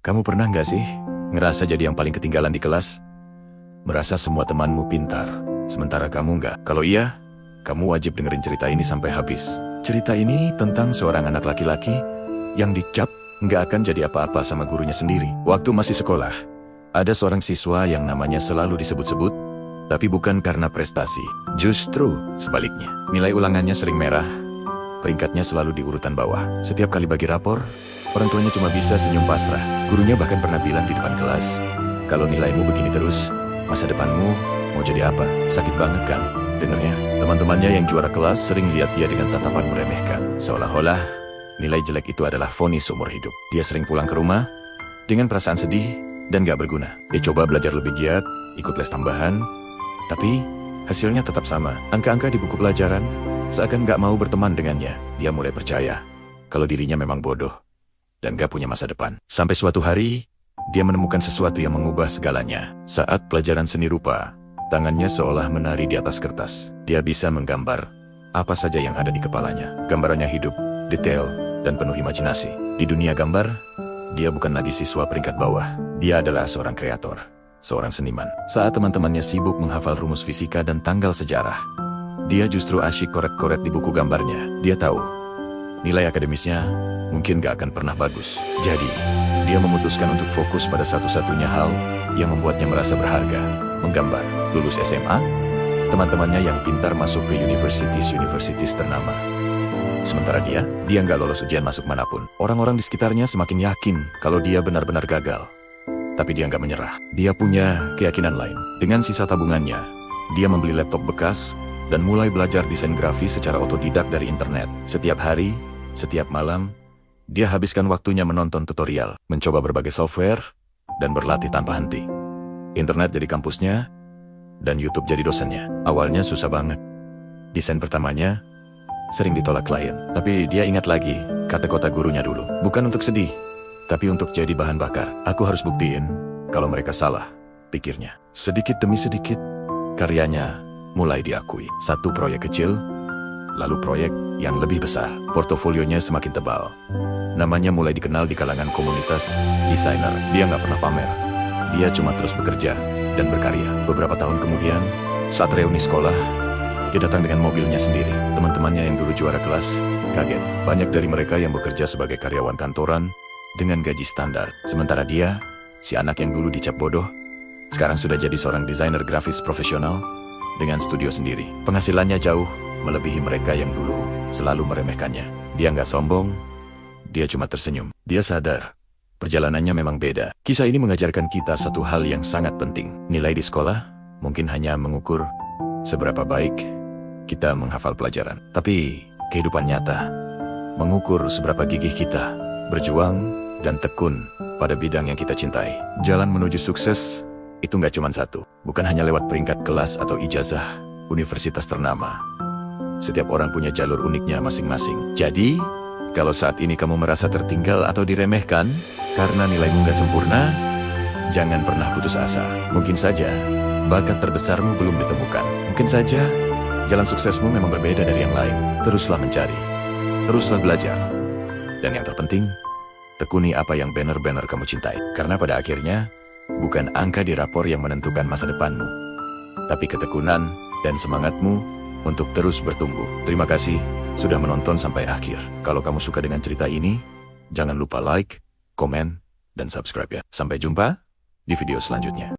Kamu pernah nggak sih ngerasa jadi yang paling ketinggalan di kelas? Merasa semua temanmu pintar, sementara kamu nggak? Kalau iya, kamu wajib dengerin cerita ini sampai habis. Cerita ini tentang seorang anak laki-laki yang dicap nggak akan jadi apa-apa sama gurunya sendiri. Waktu masih sekolah, ada seorang siswa yang namanya selalu disebut-sebut, tapi bukan karena prestasi. Justru sebaliknya, nilai ulangannya sering merah, peringkatnya selalu di urutan bawah. Setiap kali bagi rapor, orang tuanya cuma bisa senyum pasrah. Gurunya bahkan pernah bilang di depan kelas, kalau nilaimu begini terus, masa depanmu mau jadi apa? Sakit banget kan dengernya. Teman-temannya yang juara kelas sering lihat dia dengan tatapan meremehkan, seolah-olah nilai jelek itu adalah vonis seumur hidup. Dia sering pulang ke rumah dengan perasaan sedih dan gak berguna. Dia coba belajar lebih giat, ikut les tambahan, tapi hasilnya tetap sama. Angka-angka di buku pelajaran seakan gak mau berteman dengannya. Dia mulai percaya kalau dirinya memang bodoh dan gak punya masa depan. Sampai suatu hari, dia menemukan sesuatu yang mengubah segalanya. Saat pelajaran seni rupa, tangannya seolah menari di atas kertas. Dia bisa menggambar apa saja yang ada di kepalanya. Gambarannya hidup, detail, dan penuh imajinasi. Di dunia gambar, dia bukan lagi siswa peringkat bawah. Dia adalah seorang kreator, seorang seniman. Saat teman-temannya sibuk menghafal rumus fisika dan tanggal sejarah, dia justru asyik koret-koret di buku gambarnya. Dia tahu nilai akademisnya mungkin gak akan pernah bagus. Jadi, dia memutuskan untuk fokus pada satu-satunya hal yang membuatnya merasa berharga, menggambar. Lulus SMA, teman-temannya yang pintar masuk ke universities ternama. Sementara dia nggak lolos ujian masuk manapun. Orang-orang di sekitarnya semakin yakin kalau dia benar-benar gagal. Tapi dia nggak menyerah. Dia punya keyakinan lain. Dengan sisa tabungannya, dia membeli laptop bekas dan mulai belajar desain grafis secara otodidak dari internet. Setiap hari, setiap malam, dia habiskan waktunya menonton tutorial, mencoba berbagai software, dan berlatih tanpa henti. Internet jadi kampusnya, dan YouTube jadi dosennya. Awalnya susah banget. Desain pertamanya sering ditolak klien. Tapi dia ingat lagi kata-kata gurunya dulu. Bukan untuk sedih, tapi untuk jadi bahan bakar. Aku harus buktiin kalau mereka salah, pikirnya. Sedikit demi sedikit, karyanya mulai diakui. Satu proyek kecil, lalu proyek yang lebih besar. Portofolionya semakin tebal. Namanya mulai dikenal di kalangan komunitas desainer. Dia nggak pernah pamer. Dia cuma terus bekerja dan berkarya. Beberapa tahun kemudian, saat reuni sekolah, dia datang dengan mobilnya sendiri. Teman-temannya yang dulu juara kelas kaget. Banyak dari mereka yang bekerja sebagai karyawan kantoran dengan gaji standar. Sementara dia, si anak yang dulu dicap bodoh, sekarang sudah jadi seorang desainer grafis profesional dengan studio sendiri. Penghasilannya jauh melebihi mereka yang dulu selalu meremehkannya. Dia nggak sombong, dia cuma tersenyum. Dia sadar perjalanannya memang beda. Kisah ini mengajarkan kita satu hal yang sangat penting. Nilai di sekolah mungkin hanya mengukur seberapa baik kita menghafal pelajaran. Tapi kehidupan nyata mengukur seberapa gigih kita berjuang dan tekun pada bidang yang kita cintai. Jalan menuju sukses itu nggak cuma satu. Bukan hanya lewat peringkat kelas atau ijazah universitas ternama. Setiap orang punya jalur uniknya masing-masing. Jadi, kalau saat ini kamu merasa tertinggal atau diremehkan karena nilaimu nggak sempurna, jangan pernah putus asa. Mungkin saja bakat terbesarmu belum ditemukan. Mungkin saja jalan suksesmu memang berbeda dari yang lain. Teruslah mencari, teruslah belajar. Dan yang terpenting, tekuni apa yang benar-benar kamu cintai. Karena pada akhirnya, bukan angka di rapor yang menentukan masa depanmu, tapi ketekunan dan semangatmu untuk terus bertumbuh. Terima kasih sudah menonton sampai akhir. Kalau kamu suka dengan cerita ini, jangan lupa like, komen, dan subscribe ya. Sampai jumpa di video selanjutnya.